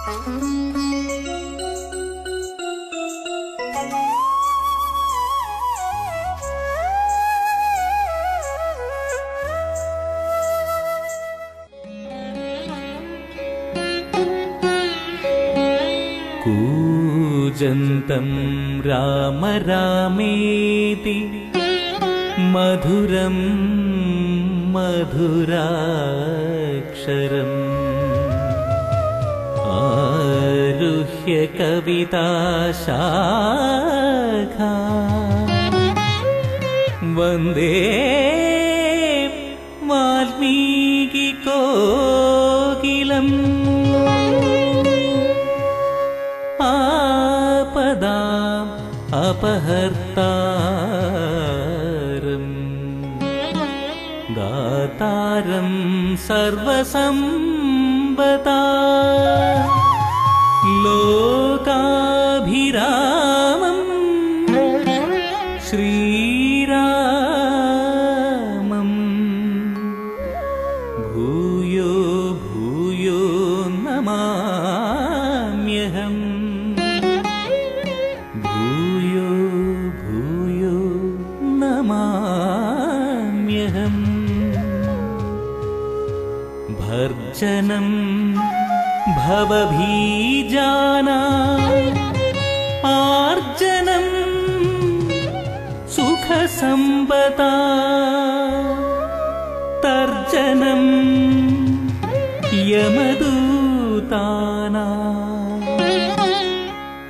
कूजन्तं राम रामेति मधुरं मधुराक्षरम् आरुह्य कविताशाखा वन्दे वाल्मीकिकोकिलम् आपदाम् अपहर्तारम् दातारं सर्वसम्पदाम् लोकाभिरामम् श्रीरामम् भूयो भूयो नमाम्यहम् भूयो भूयो नमाम्यहम् भर्जनं भवभीजानाम् आर्जनं सुखसम्पदा तर्जनं यमदूतानां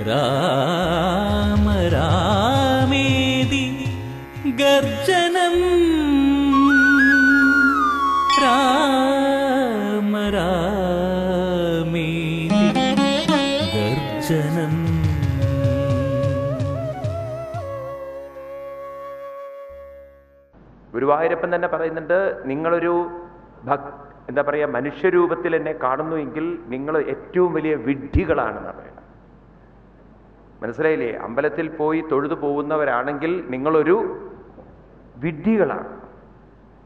राम रामेति गर्जनं राम रामेति गर्जनं ഗുരുവായൂരപ്പൻ തന്നെ പറയുന്നുണ്ട്, നിങ്ങളൊരു എന്താ പറയുക മനുഷ്യരൂപത്തിൽ എന്നെ കാണുന്നുവെങ്കിൽ നിങ്ങൾ ഏറ്റവും വലിയ വിഡ്ഢികളാണെന്ന് പറയണം. മനസ്സിലായില്ലേ? അമ്പലത്തിൽ പോയി തൊഴുതു പോകുന്നവരാണെങ്കിൽ നിങ്ങളൊരു വിഡ്ഢികളാണ്.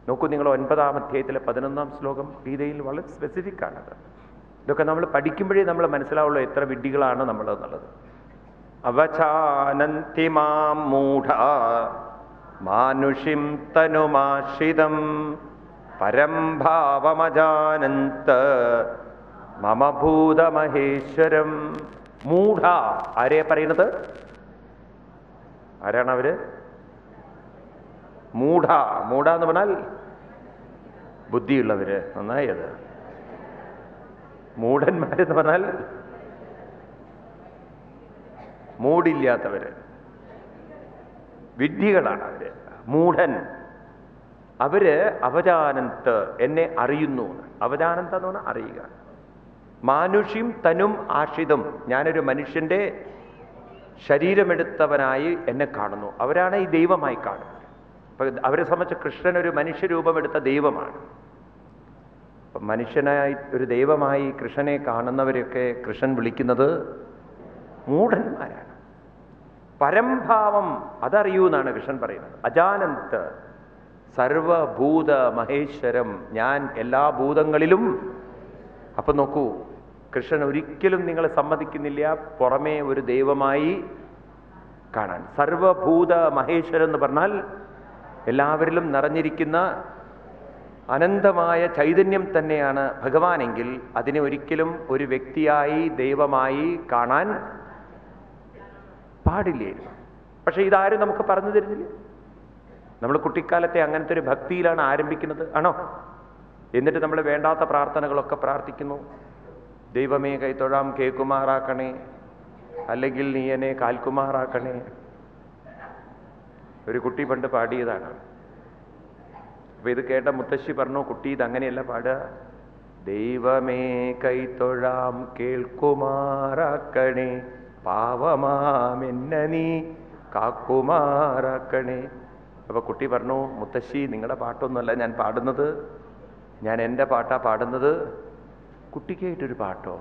നോക്കൂ, നിങ്ങൾ 9-ാം അധ്യായത്തിലെ 11-ാം ശ്ലോകം ഗീതയിൽ വളരെ സ്പെസിഫിക് ആണത്. ഇതൊക്കെ നമ്മൾ പഠിക്കുമ്പോഴേ നമ്മൾ മനസ്സിലാവുള്ളൂ എത്ര വിഡ്ഢികളാണ് നമ്മൾ എന്നുള്ളത്. അവചാനന്തി മാം മൂഢ മാനുഷിം തനുമാശ്രിതം പരം ഭാവമജാനന്ത മമ ഭൂതമഹേശ്വരം. മൂഢ ആരെയാ പറയുന്നത്? ആരാണ് അവര്? മൂഢ. മൂഢ എന്ന് പറഞ്ഞാൽ ബുദ്ധിയുള്ളവര്. നന്നായത്. മൂഢന്മാരെന്ന് പറഞ്ഞാൽ മൂടില്ലാത്തവര്, വിഡ്ഢികളാണ് അവര്. മൂഢൻ. അവര് അവജാനന്ത് എന്നെ അറിയുന്നു. അവജാനന്ത എന്ന് പറഞ്ഞാൽ അറിയുക. മാനുഷ്യം തനും ആശ്രിതം, ഞാനൊരു മനുഷ്യന്റെ ശരീരമെടുത്തവനായി എന്നെ കാണുന്നു. അവരാണ് ഈ ദൈവമായി കാണുന്നത്. അപ്പൊ അവരെ സംബന്ധിച്ച് കൃഷ്ണൻ ഒരു മനുഷ്യരൂപമെടുത്ത ദൈവമാണ്. അപ്പം മനുഷ്യനായി ഒരു ദൈവമായി കൃഷ്ണനെ കാണുന്നവരെയൊക്കെ കൃഷ്ണൻ വിളിക്കുന്നത് മൂഢന്മാരാണ്. പരംഭാവം അതറിയൂ എന്നാണ് കൃഷ്ണൻ പറയുന്നത്. അജാനന്ത് സർവഭൂത മഹേശ്വരം, ഞാൻ എല്ലാ ഭൂതങ്ങളിലും. അപ്പൊ നോക്കൂ, കൃഷ്ണൻ ഒരിക്കലും നിങ്ങളെ സമ്മതിക്കുന്നില്ല പുറമേ ഒരു ദൈവമായി കാണാൻ. സർവഭൂത മഹേശ്വരൻ എന്ന് പറഞ്ഞാൽ എല്ലാവരിലും നിറഞ്ഞിരിക്കുന്ന അനന്തമായ ചൈതന്യം തന്നെയാണ് ഭഗവാനെങ്കിൽ അതിനെ ഒരിക്കലും ഒരു വ്യക്തിയായി ദൈവമായി കാണാൻ പാടില്ലായിരുന്നു. പക്ഷെ ഇതാരും നമുക്ക് പറഞ്ഞു തരുന്നില്ല. നമ്മൾ കുട്ടിക്കാലത്തെ അങ്ങനത്തെ ഒരു ഭക്തിയിലാണ് ആരംഭിക്കുന്നത്, ആണോ? എന്നിട്ട് നമ്മൾ വേണ്ടാത്ത പ്രാർത്ഥനകളൊക്കെ പ്രാർത്ഥിക്കുന്നു. ദൈവമേ കൈത്തൊഴാം കേക്കുമാറാക്കണേ, അല്ലെങ്കിൽ നീ എന്നെ കാൽക്കുമാറാക്കണേ. ഒരു കുട്ടി പണ്ട് പാടിയതാണ്. അപ്പൊ ഇത് കേട്ട മുത്തശ്ശി പറഞ്ഞു, കുട്ടി ഇതങ്ങനെയല്ല പാടുക. ദൈവമേ കൈത്തൊഴാം കേൾക്കുമാറാക്കണേ, പാവമാമെന്ന നീ കാക്കുമാറാക്കണേ. അപ്പൊ കുട്ടി പറഞ്ഞു, മുത്തശ്ശി നിങ്ങളുടെ പാട്ടൊന്നുമല്ല ഞാൻ പാടുന്നത്, ഞാൻ എൻ്റെ പാട്ടാ പാടുന്നത്. കുട്ടിക്കായിട്ടൊരു പാട്ടോ?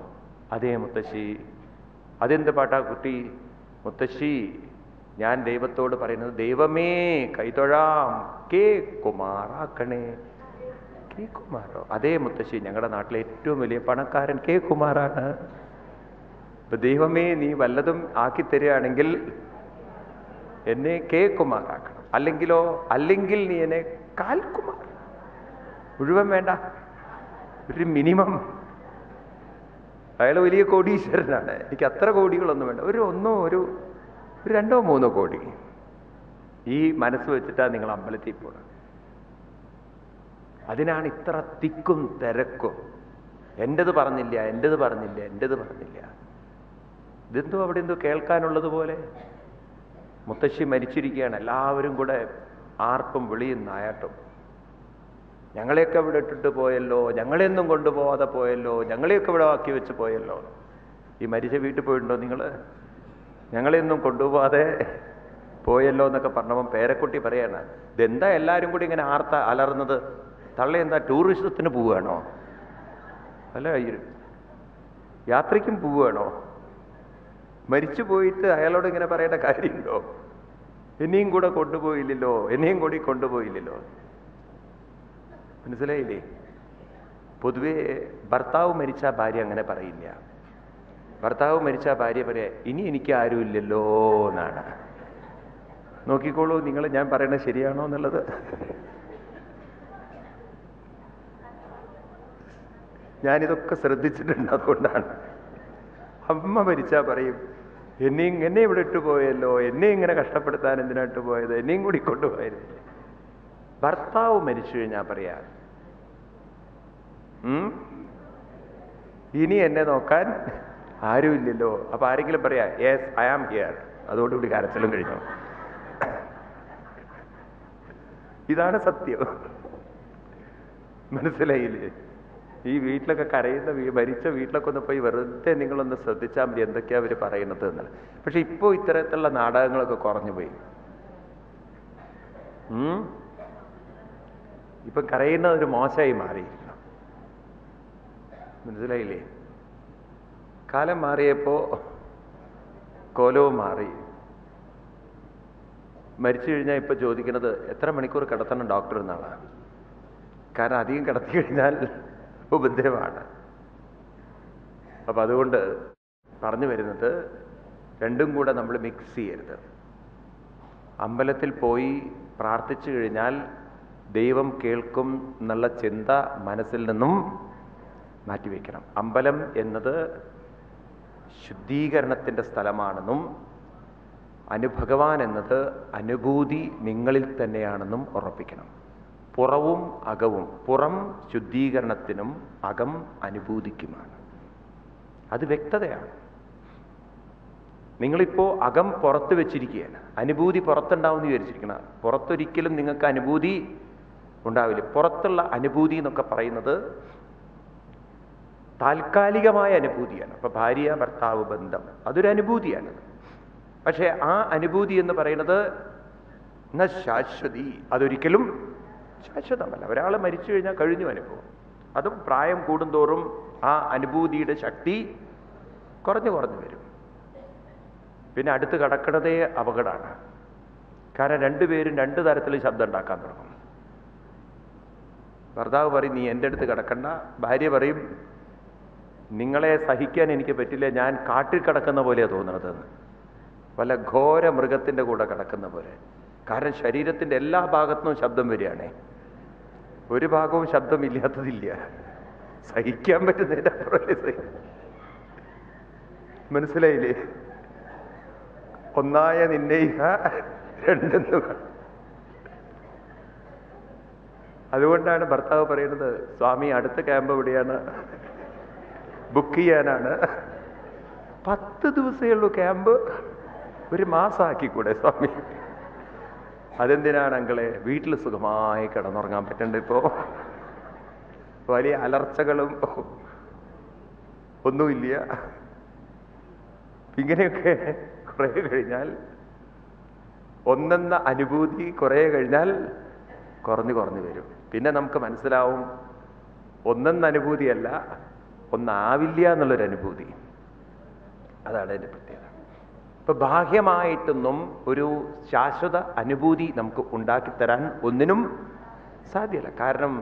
അതേ മുത്തശ്ശി. അതെന്ത് പാട്ടാ കുട്ടി? മുത്തശ്ശി, ഞാൻ ദൈവത്തോട് പറയുന്നത് ദൈവമേ കൈതൊഴാം കേക്കുമാറാക്കണേ. കെ കുമാറോ? അതേ മുത്തശ്ശി, ഞങ്ങളുടെ നാട്ടിലെ ഏറ്റവും വലിയ പണക്കാരൻ കെ കുമാറാണ്. ഇപ്പൊ ദൈവമേ നീ വല്ലതും ആക്കി തരികയാണെങ്കിൽ എന്നെ കേക്കുമാറാക്കണം, അല്ലെങ്കിൽ നീ എന്നെ കാൽക്കുമാർ. മുഴുവൻ വേണ്ട, ഒരു മിനിമം. അയാൾ വലിയ കോടീശ്വരനാണ്, എനിക്ക് അത്ര കോടികളൊന്നും വേണ്ട, ഒരു 2 or 3 കോടി. ഈ മനസ്സ് വെച്ചിട്ടാണ് നിങ്ങൾ അമ്പലത്തിൽ പോണത്. അതിനാണ് ഇത്ര തിക്കും തിരക്കും. എൻ്റെത് പറഞ്ഞില്ല. ഇതെന്തോ അവിടെ എന്തോ കേൾക്കാനുള്ളത് പോലെ. മുത്തശ്ശി മരിച്ചിരിക്കുകയാണ്, എല്ലാവരും കൂടെ ആർപ്പും വിളിയും നായാട്ടും. ഞങ്ങളെയൊക്കെ ഇവിടെ ഇട്ടിട്ട് പോയല്ലോ, ഞങ്ങളെയൊന്നും കൊണ്ടുപോകാതെ പോയല്ലോ, ഞങ്ങളെയൊക്കെ ഇവിടെ ആക്കി വെച്ച് പോയല്ലോ. ഈ മരിച്ച വീട്ടിൽ പോയിട്ടുണ്ടോ നിങ്ങൾ? ഞങ്ങളെയൊന്നും കൊണ്ടുപോകാതെ പോയല്ലോ എന്നൊക്കെ പറഞ്ഞപ്പം പേരക്കുട്ടി പറയാണ്, ഇതെന്താ എല്ലാവരും കൂടി ഇങ്ങനെ അലർന്നത്? തള്ള എന്താ ടൂറിസത്തിന് പോവുകയാണോ? അല്ല, യാത്രയ്ക്കും പോവുകയാണോ? മരിച്ചു പോയിട്ട് അയാളോട് ഇങ്ങനെ പറയേണ്ട കാര്യമുണ്ടോ? എന്നെയും കൂടെ കൊണ്ടുപോയില്ലല്ലോ. മനസ്സിലായില്ലേ? പൊതുവേ ഭർത്താവ് മരിച്ച ഭാര്യ അങ്ങനെ പറയില്ല. ഭർത്താവ് മരിച്ച ഭാര്യ പറയാ, ഇനി എനിക്ക് ആരുമില്ലല്ലോ എന്നാണ്. നോക്കിക്കോളൂ നിങ്ങൾ, ഞാൻ പറയണത് ശരിയാണോ എന്നുള്ളത്. ഞാനിതൊക്കെ ശ്രദ്ധിച്ചിട്ടുണ്ട്. അതുകൊണ്ടാണ് അമ്മ മരിച്ചാ പറയും, എന്നെ ഇവിടെ ഇട്ട് പോയല്ലോ, എന്നെ ഇങ്ങനെ കഷ്ടപ്പെടുത്താൻ എന്തിനാ ഇട്ട് പോയത്, എന്നെയും കൂടി കൊണ്ടുപോയിരുന്നില്ലേ. ഭർത്താവ് മരിച്ചു കഴിഞ്ഞാൽ പറയാ, ഇനി എന്നെ നോക്കാൻ ആരുമില്ലല്ലോ. അപ്പൊ ആരെങ്കിലും പറയാ, യെസ് ഐ ആം ഹിയർ, അതോടുകൂടി കരച്ചിലും കഴിഞ്ഞു. ഇതാണ് സത്യം. മനസ്സിലായില്ലേ? ഈ വീട്ടിലൊക്കെ കരയുന്ന മരിച്ച വീട്ടിലൊക്കെ ഒന്ന് പോയി വെറുതെ നിങ്ങളൊന്ന് ശ്രദ്ധിച്ചാൽ മതി എന്തൊക്കെയാ അവർ പറയുന്നത് എന്ന്. പക്ഷെ ഇപ്പോൾ ഇത്തരത്തിലുള്ള നാടകങ്ങളൊക്കെ കുറഞ്ഞു പോയി. ഇപ്പൊ കരയുന്ന ഒരു മോശമായി മാറിയിരിക്കണം. മനസ്സിലായില്ലേ? കാലം മാറിയപ്പോ കോലവും മാറി. മരിച്ചു കഴിഞ്ഞാൽ ഇപ്പൊ ചോദിക്കുന്നത് എത്ര മണിക്കൂർ കിടത്തണം ഡോക്ടർ എന്നാണ്. കാരണം അധികം കിടത്തി കഴിഞ്ഞാൽ ഉപദ്രവമാണ്. അപ്പൊ അതുകൊണ്ട് പറഞ്ഞു വരുന്നത്, രണ്ടും കൂടെ നമ്മൾ മിക്സ് ചെയ്യരുത്. അമ്പലത്തിൽ പോയി പ്രാർത്ഥിച്ചു കഴിഞ്ഞാൽ ദൈവം കേൾക്കും എന്നുള്ള ചിന്ത മനസ്സിൽ നിന്നും മാറ്റിവെക്കണം. അമ്പലം എന്നത് ശുദ്ധീകരണത്തിൻ്റെ സ്ഥലമാണെന്നും ഭഗവാൻ എന്നത് അനുഭൂതി നിങ്ങളിൽ തന്നെയാണെന്നും ഉറപ്പിക്കണം. പുറവും അകവും, പുറം ശുദ്ധീകരണത്തിനും അകം അനുഭൂതിക്കുമാണ്. അത് വ്യക്തതയാണ്. നിങ്ങളിപ്പോ അകം പുറത്ത് വെച്ചിരിക്കുകയാണ്, അനുഭൂതി പുറത്തുണ്ടാവുമെന്ന് വിചാരിച്ചിരിക്കണം. പുറത്തൊരിക്കലും നിങ്ങൾക്ക് അനുഭൂതി ഉണ്ടാവില്ല. പുറത്തുള്ള അനുഭൂതി എന്നൊക്കെ പറയുന്നത് താൽക്കാലികമായ അനുഭൂതിയാണ്. അപ്പൊ ഭാര്യ ഭർത്താവ് ബന്ധം അതൊരു അനുഭൂതിയാണ്. പക്ഷെ ആ അനുഭൂതി എന്ന് പറയുന്നത് ശാശ്വതി, അതൊരിക്കലും ശാശ്വതമല്ല. ഒരാൾ മരിച്ചു കഴിഞ്ഞാൽ കഴിഞ്ഞു അനുഭവം. അതും പ്രായം കൂടുന്തോറും ആ അനുഭൂതിയുടെ ശക്തി കുറഞ്ഞു വരും. പിന്നെ അടുത്ത് കടക്കണതേ അപകടമാണ്. കാരണം രണ്ടുപേരും 2 തരത്തിൽ ശബ്ദം ഉണ്ടാക്കാൻ തുടങ്ങും. ഭർത്താവ് പറയും നീ എൻ്റെ അടുത്ത് കിടക്കണ്ട, ഭാര്യ പറയും നിങ്ങളെ സഹിക്കാൻ എനിക്ക് പറ്റില്ല, ഞാൻ കാട്ടിൽ കിടക്കുന്ന പോലെയാണ് തോന്നണതെന്ന്. വല്ല ഘോര മൃഗത്തിൻ്റെ കൂടെ കിടക്കുന്ന പോലെ. കാരണം ശരീരത്തിൻ്റെ എല്ലാ ഭാഗത്തുനിന്നും ശബ്ദം വരികയാണേ. ഒരു ഭാഗവും ശബ്ദമില്ലാത്തതില്ല. സഹിക്കാൻ പറ്റുന്നതിൻ്റെ അപ്പുറമല്ലേ മനസ്സിലായില്ലേ? ഒന്നായ നിന്നയിക രണ്ടെന്ന്. അതുകൊണ്ടാണ് ഭർത്താവ് പറയുന്നത്, സ്വാമി അടുത്ത ക്യാമ്പ് എവിടെയാണ്, ബുക്ക് ചെയ്യാനാണ്. 10 ദിവസമേ ഉള്ളൂ ക്യാമ്പ്, 1 മാസമാക്കിക്കൂടെ സ്വാമി? അതെന്തിനാണ് അങ്കളെ? വീട്ടിൽ സുഖമായി കിടന്നുറങ്ങാൻ പറ്റണ്ട. ഇപ്പോ വലിയ അലർച്ചകളും ഒന്നുമില്ല. ഇങ്ങനെയൊക്കെ കുറെ കഴിഞ്ഞാൽ ഒന്നെന്ന അനുഭൂതി കുറെ കഴിഞ്ഞാൽ കുറഞ്ഞു വരും. പിന്നെ നമുക്ക് മനസ്സിലാവും ഒന്നെന്ന അനുഭൂതിയല്ല, ഒന്നാവില്ല എന്നുള്ളൊരു അനുഭൂതി. അതാണ് അതിൻ്റെ പ്രത്യേകത. ഇപ്പൊ ബാഹ്യമായിട്ടൊന്നും ഒരു ശാശ്വത അനുഭൂതി നമുക്ക് ഉണ്ടാക്കിത്തരാൻ ഒന്നിനും സാധ്യമല്ല. കാരണം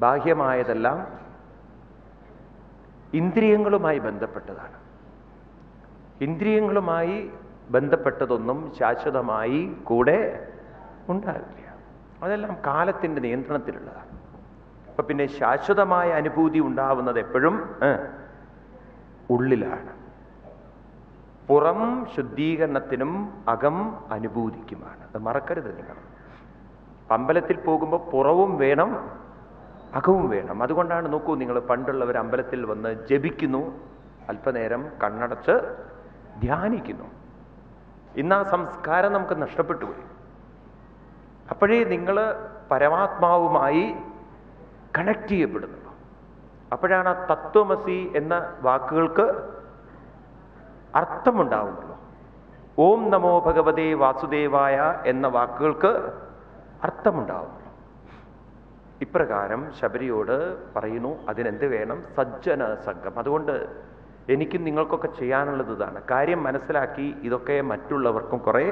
ബാഹ്യമായതെല്ലാം ഇന്ദ്രിയങ്ങളുമായി ബന്ധപ്പെട്ടതാണ്. ഇന്ദ്രിയങ്ങളുമായി ബന്ധപ്പെട്ടതൊന്നും ശാശ്വതമായി കൂടെ ഉണ്ടാവില്ല. അതെല്ലാം കാലത്തിൻ്റെ നിയന്ത്രണത്തിലുള്ളതാണ്. അപ്പൊ പിന്നെ ശാശ്വതമായ അനുഭൂതി ഉണ്ടാവുന്നത് എപ്പോഴും ഉള്ളിലാണ്. പുറം ശുദ്ധീകരണത്തിനും അകം അനുഭൂതിക്കുമാണ്. അത് മറക്കരുത് നിങ്ങൾ. അമ്പലത്തിൽ പോകുമ്പോൾ പുറവും വേണം, അകവും വേണം. അതുകൊണ്ടാണ് നോക്കൂ നിങ്ങൾ, പണ്ടുള്ളവർ അമ്പലത്തിൽ വന്ന് ജപിക്കുന്നു, അല്പനേരം കണ്ണടച്ച് ധ്യാനിക്കുന്നു. ഇന്ന് ആ സംസ്കാരം നമുക്ക് നഷ്ടപ്പെട്ടു പോയി. അപ്പോഴേ നിങ്ങൾ പരമാത്മാവുമായി കണക്ട് ചെയ്യപ്പെടുന്നുള്ളൂ. അപ്പോഴാണ് ആ തത്വമസി എന്ന വാക്കുകൾക്ക് അർത്ഥമുണ്ടാവുന്നുള്ളൂ. ഓം നമോ ഭഗവതേ വാസുദേവായ എന്ന വാക്കുകൾക്ക് അർത്ഥമുണ്ടാവുന്നുള്ളൂ. ഇപ്രകാരം ശബരിയോട് പറയുന്നു, അതിനെന്ത് വേണം? സജ്ജന സംഘം. അതുകൊണ്ട് എനിക്കും നിങ്ങൾക്കൊക്കെ ചെയ്യാനുള്ളത് ഇതാണ്. കാര്യം മനസ്സിലാക്കി ഇതൊക്കെ മറ്റുള്ളവർക്കും കുറെ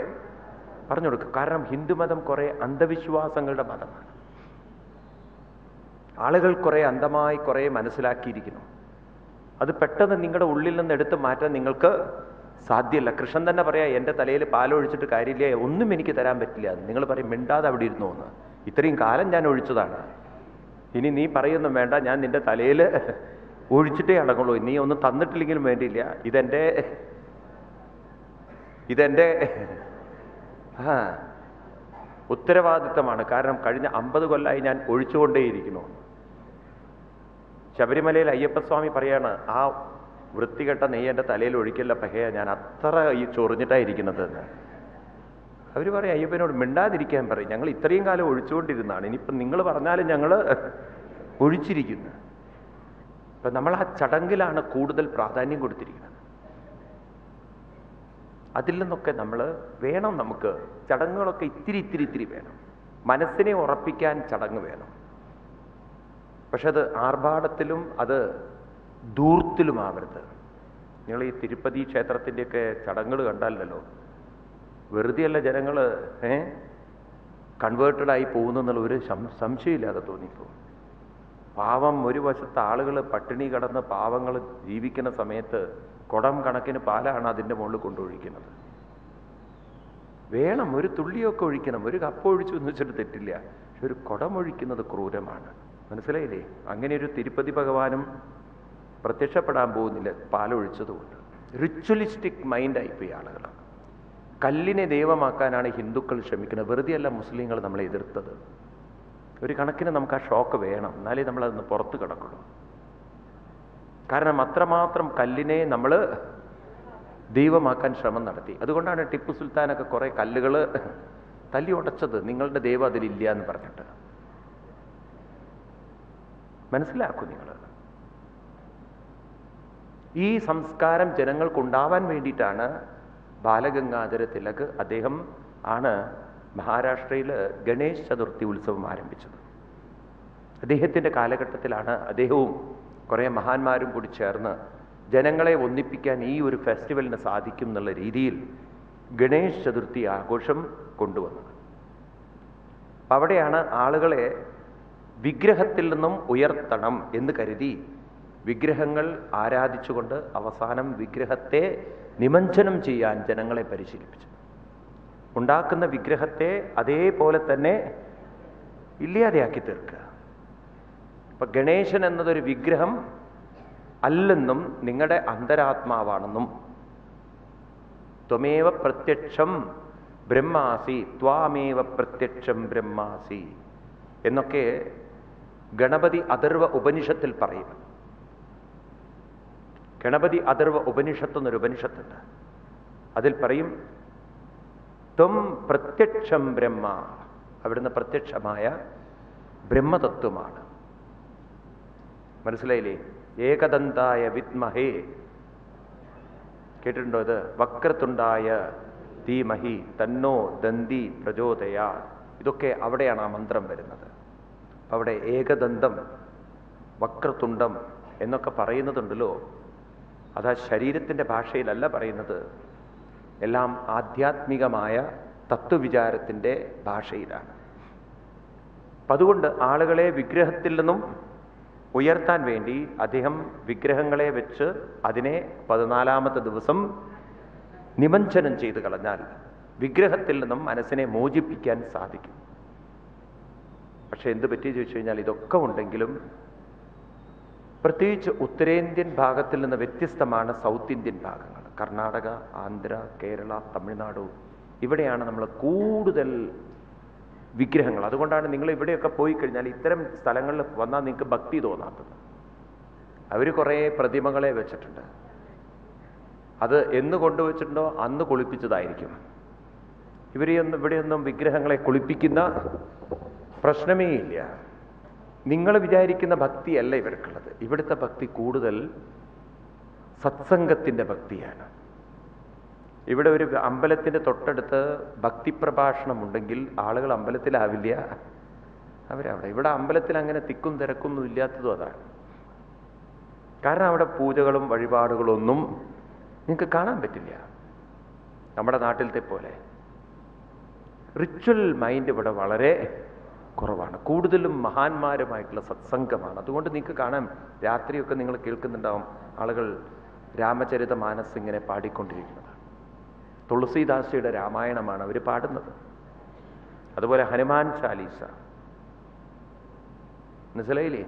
പറഞ്ഞു കൊടുക്കുക. കാരണം ഹിന്ദുമതം കുറെ അന്ധവിശ്വാസങ്ങളുടെ മതമാണ്. ആളുകൾ കുറെ അന്ധമായി കുറെ മനസ്സിലാക്കിയിരിക്കുന്നു. അത് പെട്ടെന്ന് നിങ്ങളുടെ ഉള്ളിൽ നിന്ന് എടുത്ത് മാറ്റാൻ നിങ്ങൾക്ക് സാധ്യമല്ല. കൃഷ്ണൻ തന്നെ പറയാം, എൻ്റെ തലയിൽ പാലൊഴിച്ചിട്ട് കാര്യമില്ല, ഒന്നും എനിക്ക് തരാൻ പറ്റില്ല. നിങ്ങൾ പറയും, മിണ്ടാതെ അവിടെ ഇരുന്നു എന്ന്. ഇത്രയും കാലം ഞാൻ ഒഴിച്ചതാണ്, ഇനി നീ പറയൊന്നും വേണ്ട, ഞാൻ നിന്റെ തലയിൽ ഒഴിച്ചിട്ടേ അടങ്ങുള്ളൂ. നീ ഒന്നും തന്നിട്ടില്ലെങ്കിലും വേണ്ടിയില്ല, ഇതെൻ്റെ ഉത്തരവാദിത്തമാണ്. കാരണം കഴിഞ്ഞ 50 കൊല്ലമായി ഞാൻ ഒഴിച്ചുകൊണ്ടേയിരിക്കുന്നു. ശബരിമലയിൽ അയ്യപ്പസ്വാമി പറയാണ്, ആ വൃത്തികെട്ട നെയ്യ് എൻ്റെ തലയിൽ ഒഴിക്കല്ല പഹയ, ഞാൻ അത്ര ഈ ചൊറിഞ്ഞിട്ടായിരിക്കുന്നത് എന്ന്. അവർ പറയും, അയ്യപ്പനോട് മിണ്ടാതിരിക്കാൻ പറയും, ഞങ്ങൾ ഇത്രയും കാലം ഒഴിച്ചുകൊണ്ടിരുന്നതാണ്, ഇനിയിപ്പം നിങ്ങൾ പറഞ്ഞാലും ഞങ്ങൾ ഒഴിച്ചിരിക്കുന്നു. അപ്പം നമ്മൾ ആ ചടങ്ങിലാണ് കൂടുതൽ പ്രാധാന്യം കൊടുത്തിരിക്കുന്നത്. അതിൽ നിന്നൊക്കെ നമ്മൾ വേണം, നമുക്ക് ചടങ്ങുകളൊക്കെ ഇത്തിരി വേണം. മനസ്സിനെ ഉറപ്പിക്കാൻ ചടങ്ങ് വേണം. പക്ഷെ അത് ആർഭാടത്തിലും അത് ധൂർത്തിലുമാവരുത്. നിങ്ങൾ ഈ തിരുപ്പതി ക്ഷേത്രത്തിൻ്റെയൊക്കെ ചടങ്ങുകൾ കണ്ടാലല്ലോ, വെറുതെയല്ല ജനങ്ങൾ കൺവേർട്ടഡായി പോകുന്നു എന്നുള്ള ഒരു സംശയമില്ലാതെ തോന്നിപ്പോ. പാവം ഒരു വശത്ത് ആളുകൾ പട്ടിണി കിടന്ന് പാവങ്ങൾ ജീവിക്കുന്ന സമയത്ത് കുടം കണക്കിന് പാലാണ് അതിൻ്റെ മുകളിൽ കൊണ്ടൊഴിക്കുന്നത്. വേണം, ഒരു തുള്ളിയൊക്കെ ഒഴിക്കണം. ഒരു കപ്പ് ഒഴിച്ചു എന്ന് വെച്ചിട്ട് തെറ്റില്ല, പക്ഷെ ഒരു കുടം ഒഴിക്കുന്നത് ക്രൂരമാണ്. മനസ്സിലായില്ലേ? അങ്ങനെ ഒരു തിരുപ്പതി ഭഗവാനും പ്രത്യക്ഷപ്പെടാൻ പോകുന്നില്ല പാലൊഴിച്ചതുകൊണ്ട്. റിച്വലിസ്റ്റിക് മൈൻഡായിപ്പോയി ആളുകൾ. കല്ലിനെ ദൈവമാക്കാനാണ് ഹിന്ദുക്കൾ ശ്രമിക്കുന്നത്. വെറുതെയല്ല മുസ്ലിങ്ങൾ നമ്മളെ എതിർത്തത്. ഒരു കണക്കിന് നമുക്ക് ആ ഷോക്ക് വേണം, എന്നാലേ നമ്മളതൊന്ന് പുറത്ത് കിടക്കുള്ളൂ. കാരണം അത്രമാത്രം കല്ലിനെ നമ്മൾ ദൈവമാക്കാൻ ശ്രമം നടത്തി. അതുകൊണ്ടാണ് ടിപ്പു സുൽത്താനൊക്കെ കുറെ കല്ലുകൾ തല്ലി ഉടച്ചത്, നിങ്ങളുടെ ദൈവം അതിലില്ല എന്ന് പറഞ്ഞിട്ട്. മനസ്സിലാക്കൂ നിങ്ങൾ. ഈ സംസ്കാരം ജനങ്ങൾക്കുണ്ടാവാൻ വേണ്ടിയിട്ടാണ് ബാലഗംഗാധര തിലക്, അദ്ദേഹം ആണ് മഹാരാഷ്ട്രയിൽ ഗണേശ് ചതുർത്ഥി ഉത്സവം ആരംഭിച്ചത്. അദ്ദേഹത്തിൻ്റെ കാലഘട്ടത്തിലാണ് അദ്ദേഹവും കുറേ മഹാന്മാരും കൂടി ചേർന്ന് ജനങ്ങളെ ഒന്നിപ്പിക്കാൻ ഈ ഒരു ഫെസ്റ്റിവലിന് സാധിക്കും എന്നുള്ള രീതിയിൽ ഗണേശ് ചതുർത്ഥി ആഘോഷം കൊണ്ടുവന്നത്. അവിടെയാണ് ആളുകളെ വിഗ്രഹത്തിൽ നിന്നും ഉയർത്തണം എന്ന് കരുതി വിഗ്രഹങ്ങൾ ആരാധിച്ചുകൊണ്ട് അവസാനം വിഗ്രഹത്തെ നിമഞ്ജനം ചെയ്യാൻ ജനങ്ങളെ പരിശീലിപ്പിച്ചു. ഉണ്ടാക്കുന്ന വിഗ്രഹത്തെ അതേപോലെ തന്നെ ഇല്ലാതെയാക്കി തീർക്കുക. ഇപ്പൊ ഗണേശൻ എന്നതൊരു വിഗ്രഹം അല്ലെന്നും നിങ്ങളുടെ അന്തരാത്മാവാണെന്നും, ത്വമേവ പ്രത്യക്ഷം ബ്രഹ്മാസി ത്വാമേവ പ്രത്യക്ഷം ബ്രഹ്മാസി എന്നൊക്കെ ഗണപതി അഥർവ ഉപനിഷത്തിൽ പറയും. ഗണപതി അഥർവ ഉപനിഷത്ത് എന്നൊരു ഉപനിഷത്തുണ്ട്. അതിൽ പറയും, ത്വം പ്രത്യക്ഷം ബ്രഹ്മ, അവിടുന്ന് പ്രത്യക്ഷമായ ബ്രഹ്മതത്വമാണ്. മനസ്സിലായില്ലേ? ഏകദന്തായ വിദ്മഹേ, കേട്ടിട്ടുണ്ടോ ഇത്? വക്രതുണ്ടായ ധീമഹി തന്നോ ദന്തി പ്രചോദയാ. ഇതൊക്കെ അവിടെയാണ് ആ മന്ത്രം വരുന്നത്. അവിടെ ഏകദന്തം വക്രതുണ്ടം എന്നൊക്കെ പറയുന്നതുണ്ടല്ലോ, അത് ആ ശരീരത്തിൻ്റെ ഭാഷയിലല്ല പറയുന്നത്, എല്ലാം ആധ്യാത്മികമായ തത്വവിചാരത്തിൻ്റെ ഭാഷയിലാണ്. അപ്പം അതുകൊണ്ട് ആളുകളെ വിഗ്രഹത്തിൽ നിന്നും ഉയർത്താൻ വേണ്ടി അദ്ദേഹം വിഗ്രഹങ്ങളെ വെച്ച് അതിനെ 14-ാമത്തെ ദിവസം നിമഞ്ജനം ചെയ്തു കളഞ്ഞാൽ വിഗ്രഹത്തിൽ നിന്നും മനസ്സിനെ മോചിപ്പിക്കാൻ സാധിക്കും. പക്ഷെ എന്ത് പറ്റി ചോദിച്ചു കഴിഞ്ഞാൽ ഇതൊക്കെ ഉണ്ടെങ്കിലും പ്രത്യേകിച്ച് ഉത്തരേന്ത്യൻ ഭാഗത്തിൽ നിന്ന് വ്യത്യസ്തമാണ് സൗത്ത് ഇന്ത്യൻ ഭാഗങ്ങൾ. കർണാടക, ആന്ധ്ര, കേരള, തമിഴ്നാട്, ഇവിടെയാണ് നമ്മൾ കൂടുതൽ വിഗ്രഹങ്ങൾ. അതുകൊണ്ടാണ് നിങ്ങൾ ഇവിടെയൊക്കെ പോയി കഴിഞ്ഞാൽ ഇത്തരം സ്ഥലങ്ങളിൽ വന്നാൽ നിങ്ങൾക്ക് ഭക്തി തോന്നാത്തത്. അവർ കുറേ പ്രതിമകളെ വെച്ചിട്ടുണ്ട്. അത് എന്ന് കൊണ്ടുവച്ചിട്ടുണ്ടോ അന്ന് കുളിപ്പിച്ചതായിരിക്കും. ഇവിടെയൊന്നും വിഗ്രഹങ്ങളെ കുളിപ്പിക്കുന്ന പ്രശ്നമേ ഇല്ല. നിങ്ങൾ വിചാരിക്കുന്ന ഭക്തിയല്ല ഇവർക്കുള്ളത്. ഇവിടുത്തെ ഭക്തി കൂടുതൽ സത്സംഗത്തിൻ്റെ ഭക്തിയാണ്. ഇവിടെ ഒരു അമ്പലത്തിൻ്റെ തൊട്ടടുത്ത് ഭക്തി പ്രഭാഷണം ഉണ്ടെങ്കിൽ ആളുകൾ അമ്പലത്തിലാവില്ല, അവരവിടെ. ഇവിടെ അമ്പലത്തിൽ അങ്ങനെ തിക്കും തിരക്കൊന്നും ഇല്ലാത്തതും അതാണ്. കാരണം അവിടെ പൂജകളും വഴിപാടുകളൊന്നും നിങ്ങൾക്ക് കാണാൻ പറ്റില്ല. നമ്മുടെ നാട്ടിലത്തെ പോലെ റിച്വൽ മൈൻഡ് ഇവിടെ വളരെ കുറവാണ്. കൂടുതലും മഹാന്മാരുമായിട്ടുള്ള സത്സംഗമാണ്. അതുകൊണ്ട് നിങ്ങൾക്ക് കാണാം, രാത്രിയൊക്കെ നിങ്ങൾ കേൾക്കുന്നുണ്ടാവും ആളുകൾ രാമചരിത മാനസ് ഇങ്ങനെ പാടിക്കൊണ്ടിരിക്കുന്നത്. തുളസീദാസിയുടെ രാമായണമാണ് അവർ പാടുന്നത്. അതുപോലെ ഹനുമാൻ ചാലീസ. മനസ്സിലായില്ലേ?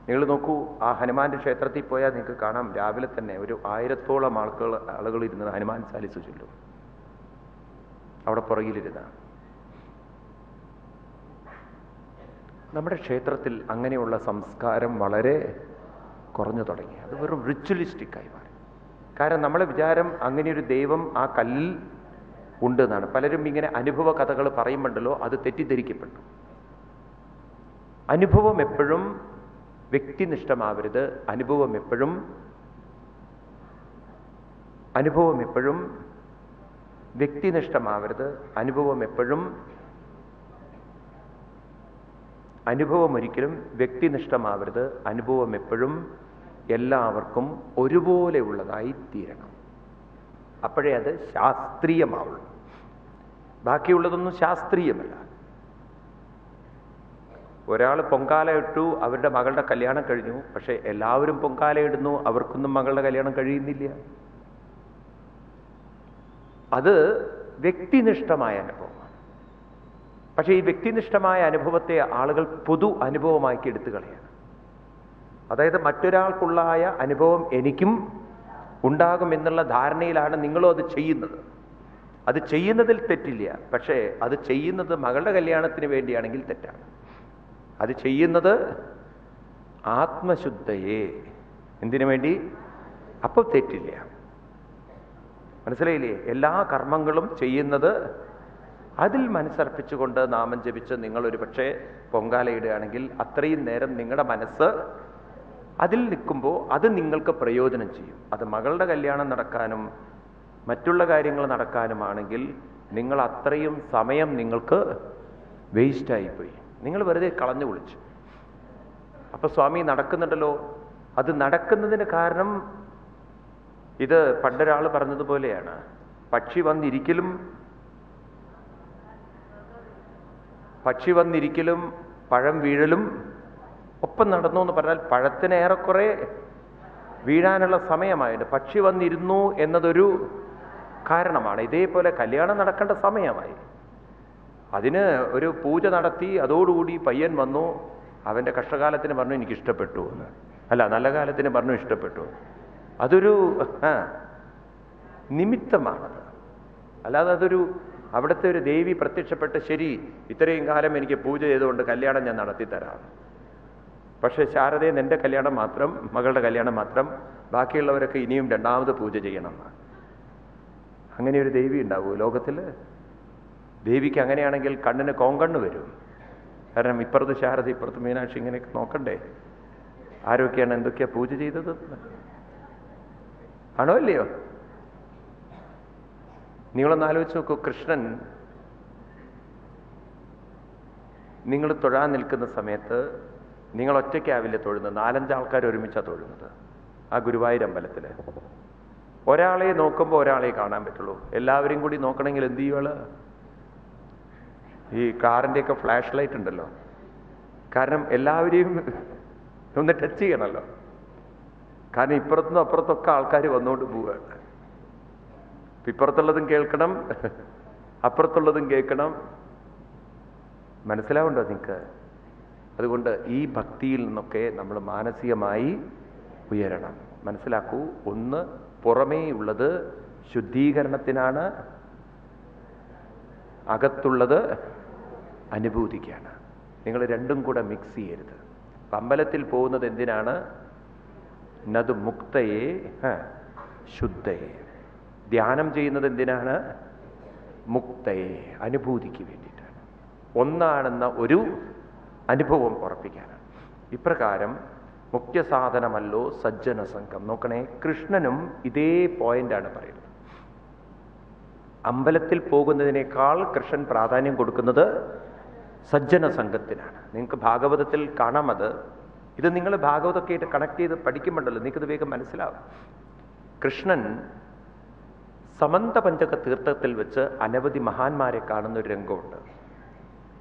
നിങ്ങൾ നോക്കൂ, ആ ഹനുമാന്റെ ക്ഷേത്രത്തിൽ പോയാൽ നിങ്ങൾക്ക് കാണാം രാവിലെ തന്നെ ഒരു 1000-ഓളം ആളുകൾ ഇരുന്നത് ഹനുമാൻ ചാലീസ ചൊല്ലും. അവിടെ പുറകിലിരുന്ന നമ്മുടെ ക്ഷേത്രത്തിൽ അങ്ങനെയുള്ള സംസ്കാരം വളരെ കുറഞ്ഞു തുടങ്ങി. അത് വെറും റിച്വലിസ്റ്റിക്കായി മാറി. കാരണം നമ്മളെ വിചാരം അങ്ങനെയൊരു ദൈവം ആ കല്ലിൽ ഉണ്ട് എന്നാണ്. പലരും ഇങ്ങനെ അനുഭവ കഥകൾ പറയുമ്പോണ്ടല്ലോ, അത് തെറ്റിദ്ധരിക്കപ്പെട്ടു. അനുഭവം എപ്പോഴും വ്യക്തിനിഷ്ഠമാവരുത്. അനുഭവം എപ്പോഴും വ്യക്തിനിഷ്ഠമാവരുത്. അനുഭവം ഒരിക്കലും വ്യക്തിനിഷ്ഠമാവരുത്. അനുഭവം എപ്പോഴും എല്ലാവർക്കും ഒരുപോലെ ഉള്ളതായി തീരണം. അപ്പോഴേ അത് ശാസ്ത്രീയമാവുള്ളൂ. ബാക്കിയുള്ളതൊന്നും ശാസ്ത്രീയമല്ല. ഒരാൾ പൊങ്കാല ഇട്ടു, അവരുടെ മകളുടെ കല്യാണം കഴിഞ്ഞു. പക്ഷെ എല്ലാവരും പൊങ്കാല ഇടുന്നു, അവർക്കൊന്നും മകളുടെ കല്യാണം കഴിയുന്നില്ല. അത് വ്യക്തിനിഷ്ഠമായ അനുഭവമാണ്. പക്ഷെ ഈ വ്യക്തിനിഷ്ഠമായ അനുഭവത്തെ ആളുകൾ പൊതു അനുഭവമാക്കി എടുത്തു കളയാണ്. അതായത് മറ്റൊരാൾക്കുള്ളായ അനുഭവം എനിക്കും ഉണ്ടാകും എന്നുള്ള ധാരണയിലാണ് നിങ്ങളും അത് ചെയ്യുന്നത്. അത് ചെയ്യുന്നതിൽ തെറ്റില്ല. പക്ഷേ അത് ചെയ്യുന്നത് മകളുടെ കല്യാണത്തിന് വേണ്ടിയാണെങ്കിൽ തെറ്റാണ്. അത് ചെയ്യുന്നത് ആത്മശുദ്ധയെ എന്തിനു വേണ്ടി? അപ്പോൾ തെറ്റില്ല. മനസ്സിലായില്ലേ? എല്ലാ കർമ്മങ്ങളും ചെയ്യുന്നത് അതിൽ മനസ്സർപ്പിച്ചുകൊണ്ട് നാമം ജപിച്ച് നിങ്ങളൊരു പക്ഷേ പൊങ്കാലയിടുകയാണെങ്കിൽ അത്രയും നേരം നിങ്ങളുടെ മനസ്സ് അതിൽ നിൽക്കുമ്പോൾ അത് നിങ്ങൾക്ക് പ്രയോജനം ചെയ്യും. അത് മകളുടെ കല്യാണം നടക്കാനും മറ്റുള്ള കാര്യങ്ങൾ നടക്കാനുമാണെങ്കിൽ നിങ്ങൾ അത്രയും സമയം നിങ്ങൾക്ക് വേസ്റ്റായിപ്പോയി. നിങ്ങൾ വെറുതെ കളഞ്ഞു കുളിച്ചു. അപ്പൊ സ്വാമി നടക്കുന്നുണ്ടല്ലോ. അത് നടക്കുന്നതിന് കാരണം ഇത് പണ്ടൊരാൾ പറഞ്ഞതുപോലെയാണ്. പക്ഷി വന്നിരിക്കലും പഴം വീഴലും ഒപ്പം നടന്നു എന്ന് പറഞ്ഞാൽ പഴത്തിന് ഏറെക്കുറെ വീഴാനുള്ള സമയമായിട്ട് പക്ഷി വന്നിരുന്നു എന്നതൊരു കാരണമാണ്. ഇതേപോലെ കല്യാണം നടക്കേണ്ട സമയമായി. അതിന് ഒരു പൂജ നടത്തി, അതോടുകൂടി പയ്യൻ വന്നു. അവൻ്റെ കഷ്ടകാലത്തിന് പറഞ്ഞു എനിക്കിഷ്ടപ്പെട്ടു എന്ന്. അല്ല, നല്ല കാലത്തിന് പറഞ്ഞു ഇഷ്ടപ്പെട്ടു. അതൊരു നിമിത്തമാണത്. അല്ലാതെ അതൊരു അവിടുത്തെ ഒരു ദേവി പ്രത്യക്ഷപ്പെട്ട് ശരി ഇത്രയും കാലം എനിക്ക് പൂജ ചെയ്തുകൊണ്ട് കല്യാണം ഞാൻ നടത്തിത്തരാം. പക്ഷേ ശാരദയെ നിന്റെ കല്യാണം മാത്രം, മകളുടെ കല്യാണം മാത്രം, ബാക്കിയുള്ളവരൊക്കെ ഇനിയും രണ്ടാമത് പൂജ ചെയ്യണം. അങ്ങനെ ഒരു ദേവി ഉണ്ടാവുമോ ലോകത്തിൽ? ദേവിക്ക് അങ്ങനെയാണെങ്കിൽ കണ്ണിന് കോങ്കണ്ണ് വരും. കാരണം ഇപ്പുറത്ത് ശാരദ, ഇപ്പുറത്ത് മീനാക്ഷി, ഇങ്ങനെയൊക്കെ നോക്കണ്ടേ ആരൊക്കെയാണ് എന്തൊക്കെയാ പൂജ ചെയ്തത്? ആണോ അല്ലയോ? നിങ്ങളൊന്ന് ആലോചിച്ച് നോക്കൂ. കൃഷ്ണൻ നിങ്ങൾ തൊഴാൻ നിൽക്കുന്ന സമയത്ത് നിങ്ങൾ ഒറ്റയ്ക്കാവില്ല തൊഴുന്നത്, 4-5 ആൾക്കാർ ഒരുമിച്ചാണ് തൊഴുന്നത്. ആ ഗുരുവായൂർ അമ്പലത്തിൽ ഒരാളെ നോക്കുമ്പോൾ ഒരാളെ കാണാൻ പറ്റുള്ളൂ. എല്ലാവരെയും കൂടി നോക്കണമെങ്കിൽ എന്ത് ചെയ്യുക? ഈ കാറിൻ്റെയൊക്കെ ഫ്ലാഷ് ലൈറ്റ് ഉണ്ടല്ലോ. കാരണം എല്ലാവരെയും ഒന്ന് ടച്ച് ചെയ്യണമല്ലോ. കാരണം ഇപ്പുറത്തുനിന്നും അപ്പുറത്തൊക്കെ ആൾക്കാർ വന്നുകൊണ്ട് പോവുകയാണ്. ഇപ്പുറത്തുള്ളതും കേൾക്കണം, അപ്പുറത്തുള്ളതും കേൾക്കണം. മനസ്സിലാവുണ്ടോ നിങ്ങൾക്ക്? അതുകൊണ്ട് ഈ ഭക്തിയിൽ നിന്നൊക്കെ നമ്മൾ മാനസികമായി ഉയരണം. മനസ്സിലാക്കൂ, ഒന്ന് പുറമേ ഉള്ളത് ശുദ്ധീകരണത്തിനാണ്, അകത്തുള്ളത് അനുഭൂതിക്കാണ്. നിങ്ങൾ രണ്ടും കൂടെ മിക്സ് ചെയ്യരുത്. അമ്പലത്തിൽ പോകുന്നത് എന്തിനാണ്? നത് മുക്തയെ ശുദ്ധയെ. ധ്യാനം ചെയ്യുന്നത് എന്തിനാണ്? മുക്തയെ, അനുഭൂതിക്ക് വേണ്ടിയിട്ടാണ്. ഒന്നാണെന്ന ഒരു അനുഭവം ഉറപ്പിക്കാനാണ്. ഇപ്രകാരം മുഖ്യ സാധനമല്ലോ സജ്ജന സംഘം. നോക്കണേ, കൃഷ്ണനും ഇതേ പോയിന്റാണ് പറയുന്നത്. അമ്പലത്തിൽ പോകുന്നതിനേക്കാൾ കൃഷ്ണൻ പ്രാധാന്യം കൊടുക്കുന്നത് സജ്ജന സംഘത്തിനാണ്. നിങ്ങൾക്ക് ഭാഗവതത്തിൽ കാണാം. ഇത് നിങ്ങൾ ഭാഗവതമൊക്കെ ആയിട്ട് കണക്ട് ചെയ്ത് പഠിക്കുമ്പോണ്ടല്ലോ നിങ്ങൾക്കിത് വേഗം മനസ്സിലാവും. കൃഷ്ണൻ സമന്ത പഞ്ചക തീർത്ഥത്തിൽ വെച്ച് അനവധി മഹാന്മാരെ കാണുന്ന ഒരു രംഗമുണ്ട്.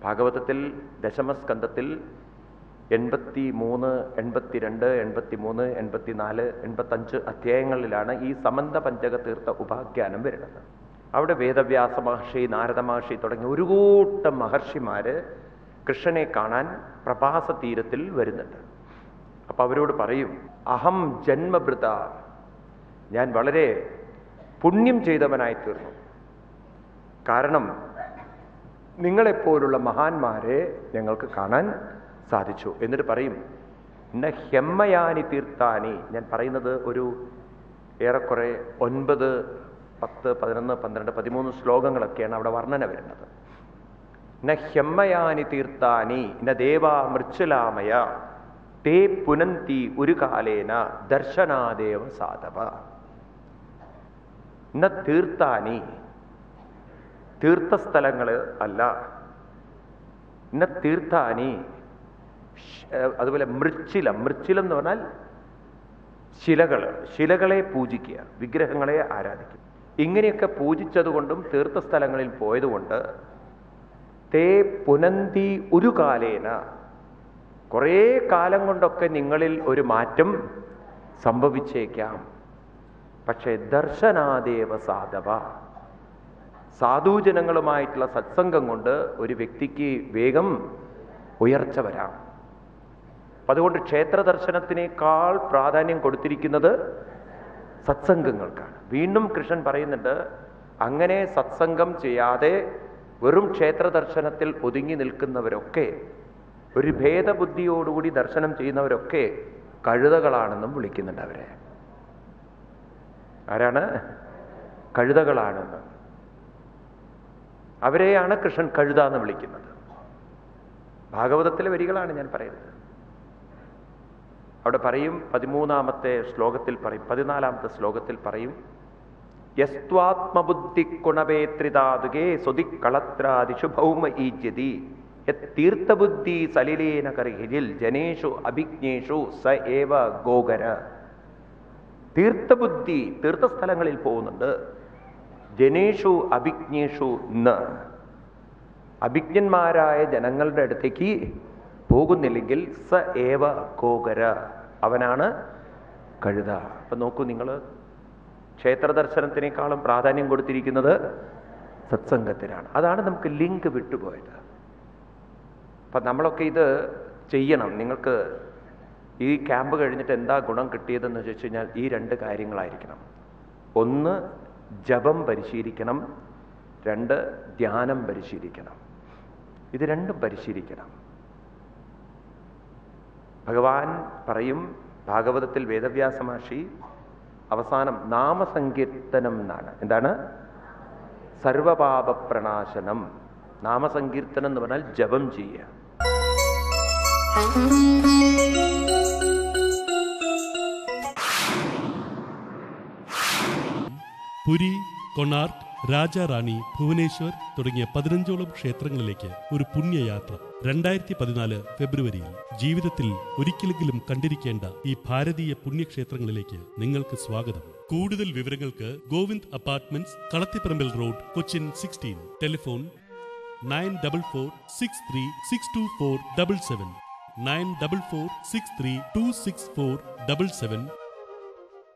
ഭാഗവതത്തിൽ ദശമസ്കന്ധത്തിൽ 83, 82, 83, 84, 85 അധ്യായങ്ങളിലാണ് ഈ സമന്ത പഞ്ചക തീർത്ഥ ഉപാഖ്യാനം വരുന്നത്. അവിടെ വേദവ്യാസ മഹർഷി, നാരദ മഹർഷി തുടങ്ങിയ ഒരു കൂട്ടം മഹർഷിമാര് കൃഷ്ണനെ കാണാൻ പ്രഭാസ തീരത്തിൽ വരുന്നുണ്ട്. അപ്പൊ അവരോട് പറയും, അഹം ജന്മഭൃത, ഞാൻ വളരെ പുണ്യം ചെയ്തവനായി തീർന്നു. കാരണം നിങ്ങളെപ്പോലുള്ള മഹാന്മാരെ ഞങ്ങൾക്ക് കാണാൻ സാധിച്ചു. എന്നിട്ട് പറയും, ഇന്ന ഹെമ്മയാനി തീർത്ഥാനി. ഞാൻ പറയുന്നത് ഒരു ഏറെക്കുറെ 9, 10, 11, 12, 13 ശ്ലോകങ്ങളൊക്കെയാണ് അവിടെ വർണ്ണന വരുന്നത്. ന ഹെമ്മയാനി തീർത്ഥാനി ന ദേവാ മൃച്ഛലാമയ തേ പുനന്തി ഒരു കാലേന ദർശനാദേവ സാധവ. ന തീർത്ഥാനി, തീർത്ഥസ്ഥലങ്ങൾ അല്ല. ന തീർത്ഥാനി, അതുപോലെ മൃച്ഛിലം. മൃച്ഛിലം എന്ന് പറഞ്ഞാൽ ശിലകളെ പൂജിക്കുക, വിഗ്രഹങ്ങളെ ആരാധിക്കുക. ഇങ്ങനെയൊക്കെ പൂജിച്ചതുകൊണ്ടും തീർത്ഥസ്ഥലങ്ങളിൽ പോയതുകൊണ്ട് തേ പുനന്തി ഒരു കാലേന, കുറേ കാലം കൊണ്ടൊക്കെ നിങ്ങളിൽ ഒരു മാറ്റം സംഭവിച്ചേക്കാം. പക്ഷേ ദർശനാദേവ സാധവ, സാധുജനങ്ങളുമായിട്ടുള്ള സത്സംഗം കൊണ്ട് ഒരു വ്യക്തിക്ക് വേഗം ഉയർച്ച വരാം. അതുകൊണ്ട് ക്ഷേത്ര ദർശനത്തിനേക്കാൾ പ്രാധാന്യം കൊടുത്തിരിക്കുന്നത് സത്സംഗങ്ങൾക്കാണ്. വീണ്ടും കൃഷ്ണൻ പറയുന്നുണ്ട്, അങ്ങനെ സത്സംഗം ചെയ്യാതെ വെറും ക്ഷേത്ര ദർശനത്തിൽ ഒതുങ്ങി നിൽക്കുന്നവരൊക്കെ, ഒരു ഭേദബുദ്ധിയോടുകൂടി ദർശനം ചെയ്യുന്നവരൊക്കെ കഴുതകളാണെന്നും വിളിക്കുന്നുണ്ട് അവരെ. ആരാണ്? കഴുതകളാണെന്ന്. അവരെയാണ് കൃഷ്ണൻ കഴുത എന്ന് വിളിക്കുന്നത്. ഭാഗവതത്തിലെ വരികളാണ് ഞാൻ പറയുന്നത്. അവിടെ പറയും, 13-ാമത്തെ ശ്ലോകത്തിൽ പറയും, 14-ാമത്തെ ശ്ലോകത്തിൽ പറയും, യസ്ത്വാത്മബുദ്ധി കുണവേത്രിതാതുകേ സ്വദിക്കളത്രാദിഷു ഭൗമ ഈജ്യതി തീർത്ഥബുദ്ധി സലിലേന കർഹിൽ ജനേഷു അഭിജ്ഞേഷു സ ഏവ ഗോകര. തീർത്ഥബുദ്ധി, തീർത്ഥസ്ഥലങ്ങളിൽ പോകുന്നുണ്ട്. ജനേഷു അഭിജ്ഞേഷു ന, അഭിജ്ഞന്മാരായ ജനങ്ങളുടെ അടുത്തേക്ക് പോകുന്നില്ലെങ്കിൽ സ ഏവ ഗോകര, അവനാണ് കഴുത. അപ്പൊ നോക്കൂ നിങ്ങൾ, ക്ഷേത്ര ദർശനത്തിനേക്കാളും പ്രാധാന്യം കൊടുത്തിരിക്കുന്നത് സത്സംഗത്തിനാണ്. അതാണ് നമുക്ക് ലിങ്ക് വിട്ടുപോയത്. അപ്പൊ നമ്മളൊക്കെ ഇത് ചെയ്യണം. നിങ്ങൾക്ക് ഈ ക്യാമ്പ് കഴിഞ്ഞിട്ട് എന്താ ഗുണം കിട്ടിയതെന്ന് ചോദിച്ചു കഴിഞ്ഞാൽ ഈ 2 കാര്യങ്ങളായിരിക്കണം. 1 ജപം പരിശീലിക്കണം, 2 ധ്യാനം പരിശീലിക്കണം. ഇത് രണ്ടും പരിശീലിക്കണം. ഭഗവാൻ പറയും ഭാഗവതത്തിൽ, വേദവ്യാസ മഹർഷി അവസാനം നാമസങ്കീർത്തനം എന്നാണ്. എന്താണ്? സർവപാപ പ്രണാശനം. നാമസങ്കീർത്തനം എന്ന് പറഞ്ഞാൽ ജപം ചെയ്യുക. പുരി, കൊണാർക്ക്, രാജാറാണി, ഭുവനേശ്വർ തുടങ്ങിയ 15ഓളം ക്ഷേത്രങ്ങളിലേക്ക് ഒരു പുണ്യയാത്ര 2014 ഫെബ്രുവരിയിൽ. ജീവിതത്തിൽ ഒരിക്കലെങ്കിലും കണ്ടിരിക്കേണ്ട ഈ ഭാരതീയ പുണ്യക്ഷേത്രങ്ങളിലേക്ക് നിങ്ങൾക്ക് സ്വാഗതം. കൂടുതൽ വിവരങ്ങൾക്ക് Govind apartments, Kalathiparambil road, Cochin 16. Telephone 9446362477, 9446326477,